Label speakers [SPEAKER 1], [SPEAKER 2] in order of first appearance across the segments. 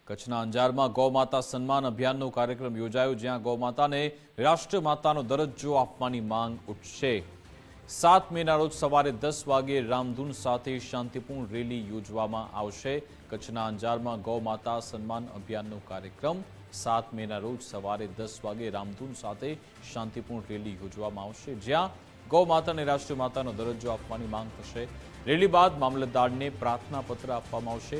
[SPEAKER 1] કચ્છના અંજારમાં ગૌમાતા સન્માન અભિયાનનો કાર્યક્રમ યોજાયો, જ્યાં ગૌમાતાને રાષ્ટ્રમાતાનો દરજ્જો આપવાની માંગ ઉઠશે। 7 મેના રોજ સવારે 10 વાગે રામધૂન સાથે શાંતિપૂર્ણ રેલી યોજવામાં આવશે। કચ્છના અંજારમાં ગૌમાતા સન્માન અભિયાનનો કાર્યક્રમ 7 મેના રોજ સવારે 10 વાગે રામધૂન સાથે શાંતિપૂર્ણ રેલી યોજવામાં આવશે, જ્યાં ગૌમાતાને રાષ્ટ્રમાતાનો દરજ્જો આપવાની માંગ થશે। રેલી બાદ મામલતદારને પ્રાર્થનાપત્ર આપવામાં આવશે।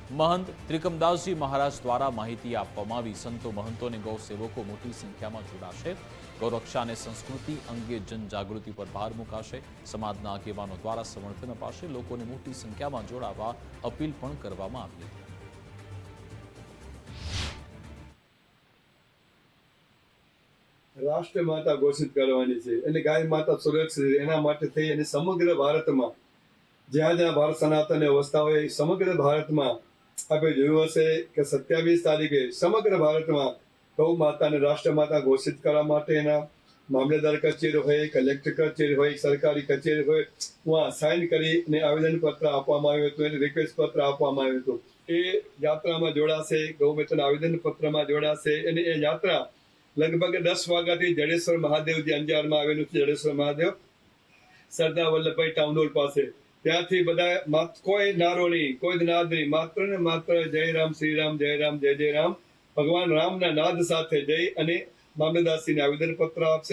[SPEAKER 1] महंत त्रिकमदासजी महाराज द्वारा माहिती आपवामां आवी। संतो महंतो ने गौ सेवको मोटी संख्या में जोड़ाशे। गौरक्षा ने संस्कृति अंगे जनजागृति पर भार मुकाशे। समाजना आगेवानो द्वारा समर्थन अपाशे। लोकोने मोटी संख्या में जोड़ावा अपील पण करवामां आवी।
[SPEAKER 2] राष्ट्रमाता घोषित करवानी छे अने गाय माता सुरक्षित एना माटे थई अने समग्र भारत में ज्यां ज्यां भारत सनातन अवस्था होय समग्र भारत में आपणे जोयुं हशे के 27 तारीखे समग्र भारत में गौ माता ने राष्ट्रमाता घोषित करवा माटेना मामलेदार कचेरी होय, कलेक्टर कचेरी होय, सरकारी कचेरी होय, वहां साइन करीने आवेदन पत्र आपवामां आव्युं हतुं, रिक्वेस्ट पत्र आपवामां आव्युं हतुं। ए यात्रा में जोड़ाशे, गौ माताना आवेदन पत्र में जोड़ाशे अने ए यात्रा लगभग 10 वाग्याथी जडेश्वर महादेव जे अंजार में आवेलुं छे, जडेश्वर महादेव सरदार वल्लभभाई टाउन हॉल पासे त्यांथी बधा कोई नारो नहीं, कोई नाद नहीं, मात्र ने मात्र जय राम श्री राम, जय राम जय जय राम, भगवान राम ना नाद साथे जय अने मामलेदारश्रीने आवेदन पत्र आपशे।